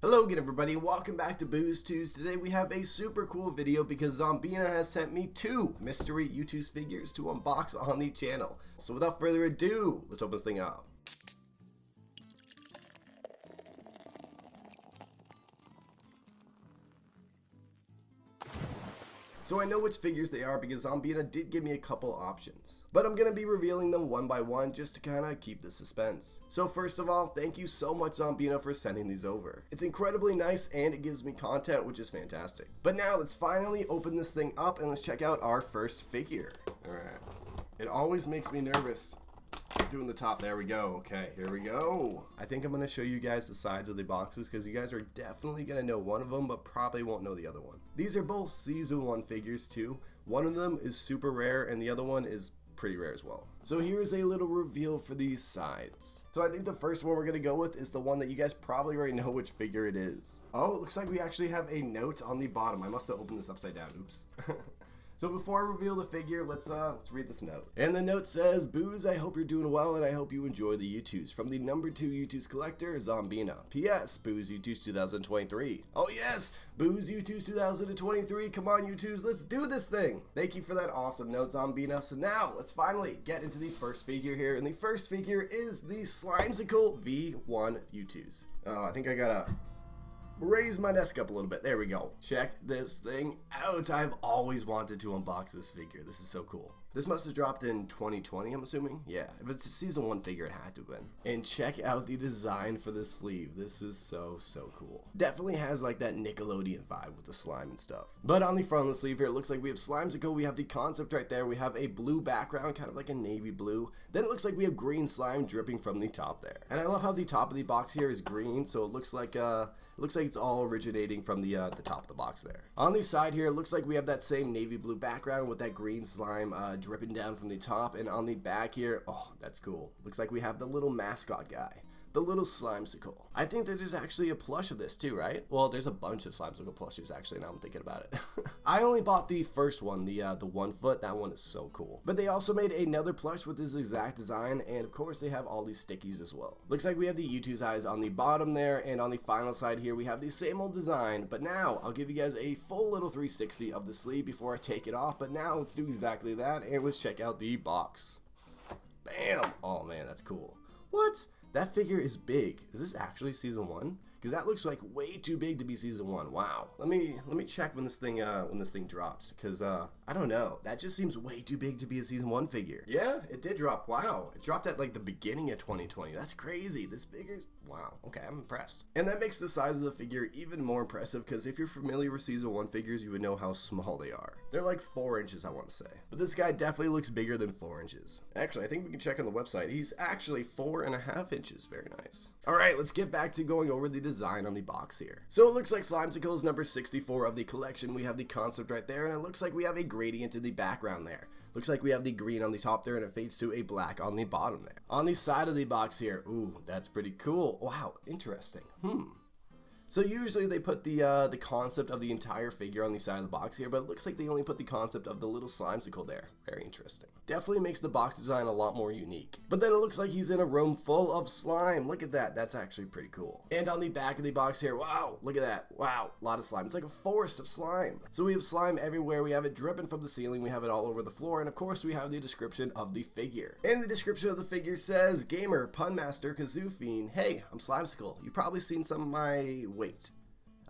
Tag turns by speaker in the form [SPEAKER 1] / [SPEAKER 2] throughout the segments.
[SPEAKER 1] Hello again everybody, welcome back to Boozetooz. Today we have a super cool video because Zombina has sent me 2 mystery Youtooz figures to unbox on the channel. So without further ado, let's open this thing up. So I know which figures they are because Zombina did give me a couple options. But I'm going to be revealing them one by one just to kind of keep the suspense. So first of all, thank you so much Zombina for sending these over. It's incredibly nice and it gives me content, which is fantastic. But now let's finally open this thing up and let's check out our first figure. Alright. It always makes me nervous doing the top. There we go. Okay, here we go. I think I'm going to show you guys the sides of the boxes because you guys are definitely going to know one of them but probably won't know the other one. These are both season 1 figures too. One of them is super rare and the other one is pretty rare as well. So here's a little reveal for these sides. So I think the first one we're going to go with is the one that you guys probably already know which figure it is. Oh, it looks like we actually have a note on the bottom. I must have opened this upside down. Oops. So before I reveal the figure, let's read this note. And the note says, Booze, I hope you're doing well and I hope you enjoy the Youtooz. From the number 2 Youtooz collector, Zombina. P.S. Booze Youtooz 2023. Oh yes, Booze Youtooz 2023. Come on Youtooz, let's do this thing. Thank you for that awesome note, Zombina. So now, let's finally get into the first figure here. And the first figure is the Slimesicle V1 Youtooz. Oh, I think I gotta raise my desk up a little bit. There we go. Check this thing out. I've always wanted to unbox this figure. This is so cool. This must have dropped in 2020, I'm assuming. Yeah, if it's a season 1 figure, it had to have been. And check out the design for this sleeve. This is so cool. Definitely has like that Nickelodeon vibe with the slime and stuff. But on the front of the sleeve here, it looks like we have Slimesicle. We have the concept right there. We have a blue background, kind of like a navy blue. Then it looks like we have green slime dripping from the top there. And I love how the top of the box here is green, so it looks like it's all originating from the top of the box there. On the side here, it looks like we have that same navy blue background with that green slime dripping down from the top. And on the back here, oh, that's cool. Looks like we have the little mascot guy. The little Slimesicle. I think that there's actually a plush of this too, right? Well, there's a bunch of Slimesicle plushes actually, now I'm thinking about it. I only bought the first one, the 1 foot. That one is so cool. But they also made another plush with this exact design, and of course they have all these stickies as well. Looks like we have the Youtooz eyes on the bottom there, and on the final side here we have the same old design, but now I'll give you guys a full little 360 of the sleeve before I take it off, but now let's do exactly that, and let's check out the box. Bam! Oh man, that's cool. What? That figure is big. Is this actually season 1? Because that looks like way too big to be season 1. Wow. Let me check when this thing drops. Because I don't know. That just seems way too big to be a season 1 figure. Yeah, it did drop. Wow. It dropped at like the beginning of 2020. That's crazy. This figure's wow. Okay, I'm impressed. And that makes the size of the figure even more impressive because if you're familiar with season 1 figures, you would know how small they are. They're like 4 inches, I want to say. But this guy definitely looks bigger than 4 inches. Actually, I think we can check on the website. He's actually 4.5 inches. Very nice. All right, let's get back to going over the design on the box here. So it looks like Slimesicle is number 64 of the collection. We have the concept right there, and it looks like we have a gradient in the background there. Looks like we have the green on the top there, and it fades to a black on the bottom there. On the side of the box here, ooh, that's pretty cool. Wow, interesting. So usually they put the concept of the entire figure on the side of the box here, but it looks like they only put the concept of the little Slimesicle there. Very interesting. Definitely makes the box design a lot more unique. But then it looks like he's in a room full of slime. Look at that. That's actually pretty cool. And on the back of the box here, wow, look at that. Wow, a lot of slime. It's like a forest of slime. So we have slime everywhere. We have it dripping from the ceiling. We have it all over the floor. And of course, we have the description of the figure. And the description of the figure says, Gamer, Pun Master, Kazoo Fiend. Hey, I'm Slimesicle. You've probably seen some of my... Wait.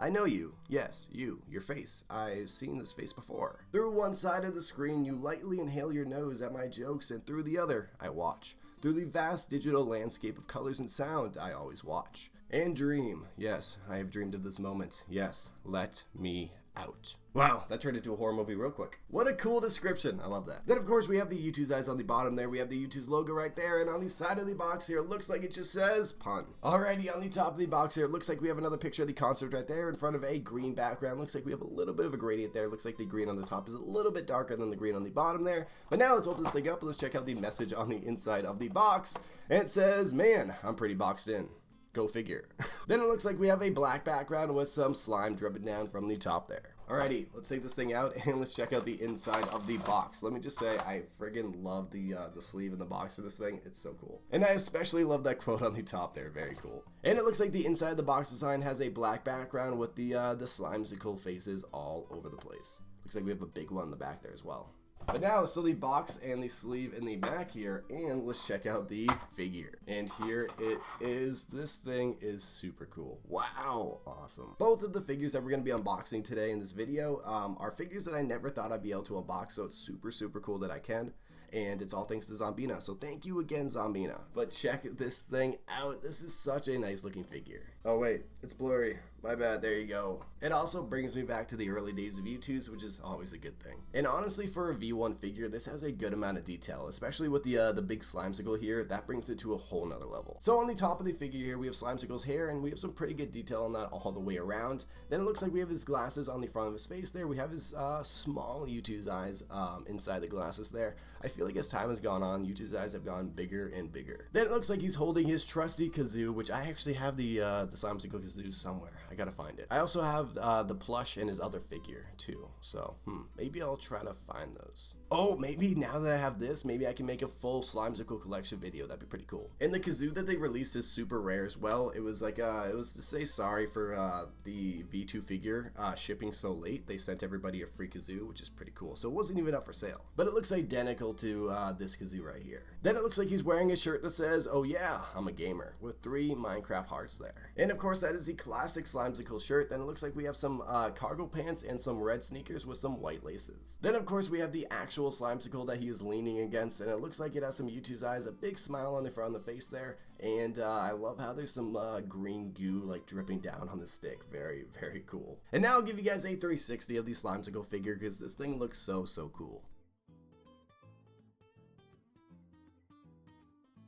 [SPEAKER 1] I know you. Yes, you. Your face. I've seen this face before. Through one side of the screen, you lightly inhale your nose at my jokes, and through the other, I watch. Through the vast digital landscape of colors and sound, I always watch. And dream. Yes, I have dreamed of this moment. Yes, let me out. Wow, that turned into a horror movie real quick. What a cool description. I love that. Then, of course, we have the Youtooz eyes on the bottom there. We have the Youtooz logo right there. And on the side of the box here, it looks like it just says pun. Alrighty, on the top of the box here, it looks like we have another picture of the concept right there in front of a green background. Looks like we have a little bit of a gradient there. Looks like the green on the top is a little bit darker than the green on the bottom there. But now let's open this thing up and let's check out the message on the inside of the box. And it says, man, I'm pretty boxed in. Go figure. Then it looks like we have a black background with some slime dripping down from the top there. Alrighty, let's take this thing out and let's check out the inside of the box. Let me just say, I friggin' love the sleeve in the box for this thing. It's so cool. And I especially love that quote on the top there. Very cool. And it looks like the inside of the box design has a black background with the slimesicle faces all over the place. Looks like we have a big one in the back there as well. But now, so the box and the sleeve in the back here, and let's check out the figure. And here it is. This thing is super cool. Wow, awesome. Both of the figures that we're going to be unboxing today in this video are figures that I never thought I'd be able to unbox, so it's super, super cool that I can. And it's all thanks to Zombina, so thank you again, Zombina. But check this thing out. This is such a nice looking figure. Oh wait, it's blurry. My bad, there you go. It also brings me back to the early days of Youtooz, which is always a good thing. And honestly, for a V1 figure, this has a good amount of detail, especially with the big slimesicle here. That brings it to a whole nother level. So on the top of the figure here, we have slimesicle's hair, and we have some pretty good detail on that all the way around. Then it looks like we have his glasses on the front of his face there. We have his small Youtooz eyes inside the glasses there. I feel like as time has gone on, Youtooz eyes have gone bigger and bigger. Then it looks like he's holding his trusty kazoo, which I actually have the slimesicle kazoo somewhere. I gotta find it. I also have the plush and his other figure too. So maybe I'll try to find those. Oh, maybe now that I have this, maybe I can make a full slimesicle collection video. That'd be pretty cool. And the kazoo that they released is super rare as well. It was like it was to say sorry for the V2 figure shipping so late. They sent everybody a free kazoo, which is pretty cool. So it wasn't even up for sale, but it looks identical to this kazoo right here. Then it looks like he's wearing a shirt that says, "Oh yeah, I'm a gamer," with 3 Minecraft hearts there. And of course, that is the classic slimesicle shirt. Then it looks like we have some cargo pants and some red sneakers with some white laces. Then of course we have the actual slimesicle that he is leaning against, and it looks like it has some Youtooz eyes, a big smile on the front of the face there, and I love how there's some green goo like dripping down on the stick. Very, very cool. And now I'll give you guys a 360 of the slimesicle figure because this thing looks so cool.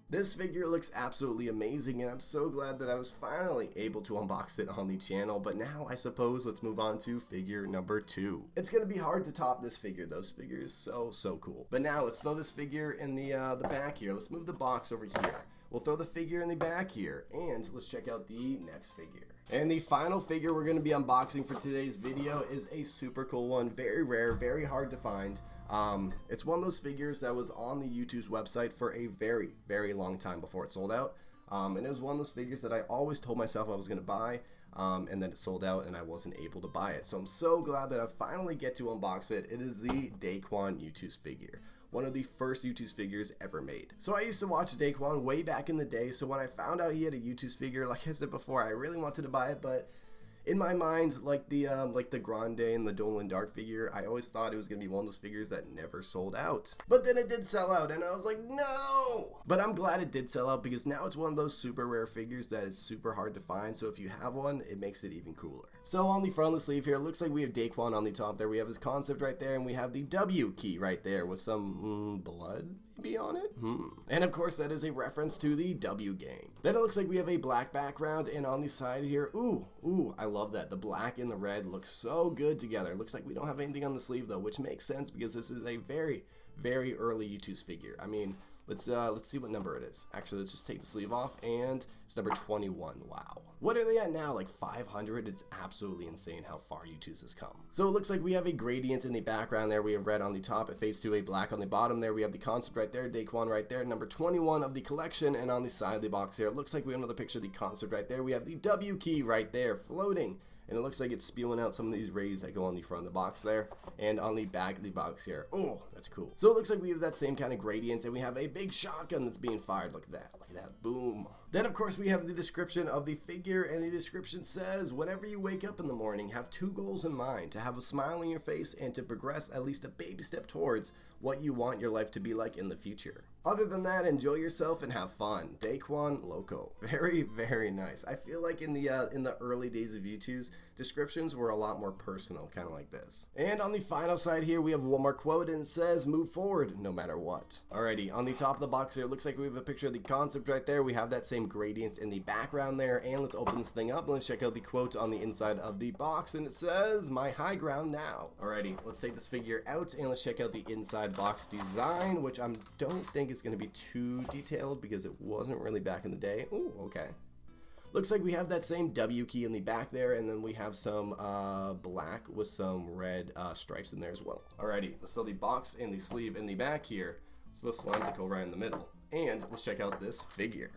[SPEAKER 1] This figure looks absolutely amazing, and I'm so glad that I was finally able to unbox it on the channel. But now I suppose let's move on to figure number 2. It's gonna be hard to top this figure. This figure is so cool. But now let's throw this figure in the back here. Let's move the box over here. We'll throw the figure in the back here, and let's check out the next figure. And the final figure we're going to be unboxing for today's video is a super cool one. Very rare, very hard to find. It's one of those figures that was on the Youtooz website for a very long time before it sold out. And it was one of those figures that I always told myself I was going to buy, and then it sold out and I wasn't able to buy it. So I'm so glad that I finally get to unbox it. It is the Daquan Youtooz figure. One of the first Youtooz figures ever made. So I used to watch Daquan way back in the day, so when I found out he had a Youtooz figure, like I said before, I really wanted to buy it, but in my mind, like the Grande and the Dolan Dark figure, I always thought it was gonna be one of those figures that never sold out. But then it did sell out, and I was like, no! But I'm glad it did sell out because now it's one of those super rare figures that is super hard to find. So if you have one, it makes it even cooler. So on the front of the sleeve here, it looks like we have Daquan on the top there. We have his concept right there, and we have the W key right there with some blood maybe on it. And of course, that is a reference to the W gang. Then it looks like we have a black background, and on the side here, ooh, I love that. The black and the red look so good together. It looks like we don't have anything on the sleeve though, which makes sense because this is a very early Youtooz figure. I mean, let's see what number it is. Actually, let's just take the sleeve off, and it's number 21. Wow. What are they at now? Like 500? It's absolutely insane how far Youtooz has come. So it looks like we have a gradient in the background there. We have red on the top. It fades to a black on the bottom there. We have the concept right there, Daquan right there, number 21 of the collection. And on the side of the box here, it looks like we have another picture of the concept right there. We have the W key right there floating. And it looks like it's spewing out some of these rays that go on the front of the box there. And on the back of the box here. Oh, that's cool. So it looks like we have that same kind of gradient, and we have a big shotgun that's being fired. Look at that. Look at that. Boom. Then, of course, we have the description of the figure, and the description says, whenever you wake up in the morning, have 2 goals in mind: to have a smile on your face and to progress at least a baby step towards what you want your life to be like in the future. Other than that, enjoy yourself and have fun. Daquan Loco. Very nice. I feel like in the early days of Youtooz, descriptions were a lot more personal, kind of like this. And on the final side here, we have one more quote, and it says, move forward no matter what. Alrighty, on the top of the box here, it looks like we have a picture of the concept right there. We have that same gradients in the background there, and let's open this thing up and let's check out the quote on the inside of the box, and it says, my high ground now. Alrighty, let's take this figure out and let's check out the inside box design, which I don't think is going to be too detailed because it wasn't really back in the day. Ooh, okay. Looks like we have that same W key in the back there, and then we have some black with some red stripes in there as well. Alrighty, so the box and the sleeve in the back here, so this lines that go right in the middle. And let's check out this figure.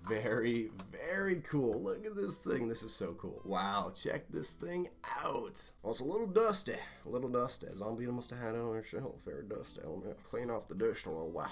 [SPEAKER 1] Very, very cool. Look at this thing. This is so cool. Wow, check this thing out. Well, it's a little dusty. A little dusty. Zombina must have had it on her shelf. Very dusty. Let me clean off the dust a little while.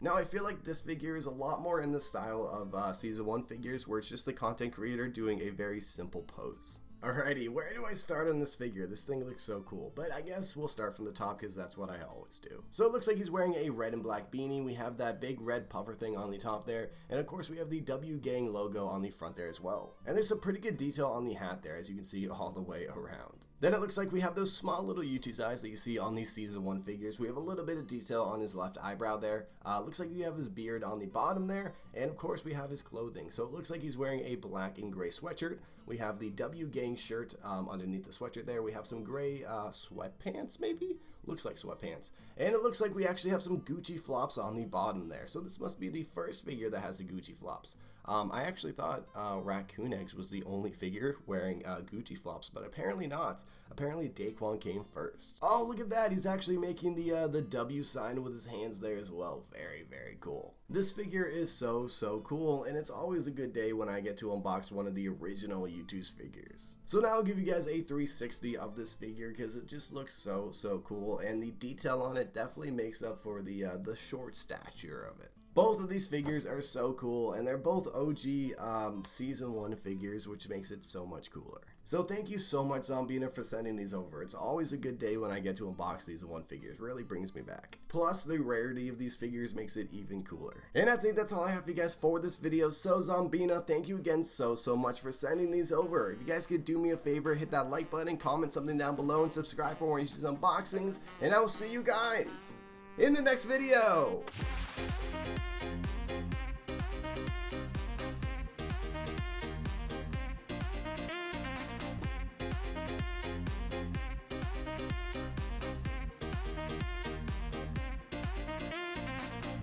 [SPEAKER 1] Now I feel like this figure is a lot more in the style of Season 1 figures, where it's just the content creator doing a very simple pose. Alrighty, where do I start on this figure? This thing looks so cool, but I guess we'll start from the top because that's what I always do. So it looks like he's wearing a red and black beanie. We have that big red puffer thing on the top there, and of course we have the W Gang logo on the front there as well. And there's some pretty good detail on the hat there, as you can see all the way around. Then it looks like we have those small little Youtooz eyes that you see on these Season 1 figures. We have a little bit of detail on his left eyebrow there. Looks like we have his beard on the bottom there, and of course we have his clothing. So it looks like he's wearing a black and gray sweatshirt. We have the W Gang shirt underneath the sweatshirt there. We have some gray sweatpants, maybe? Looks like sweatpants. And it looks like we actually have some Gucci flops on the bottom there. So this must be the first figure that has the Gucci flops. I actually thought Raccoon Eggs was the only figure wearing Gucci flops, but apparently not. Apparently Daquan came first. Oh, look at that. He's actually making the W sign with his hands there as well. Very, very cool. This figure is so cool, and it's always a good day when I get to unbox one of the original Youtooz figures. So now I'll give you guys a 360 of this figure because it just looks so cool, and the detail on it definitely makes up for the short stature of it. Both of these figures are so cool, and they're both OG Season 1 figures, which makes it so much cooler. So thank you so much, Zombina, for sending these over. It's always a good day when I get to unbox Season 1 figures. Really brings me back. Plus, the rarity of these figures makes it even cooler. And I think that's all I have for you guys for this video. So Zombina, thank you again so much for sending these over. If you guys could do me a favor, hit that like button, comment something down below, and subscribe for more Youtooz unboxings. And I will see you guys in the next video.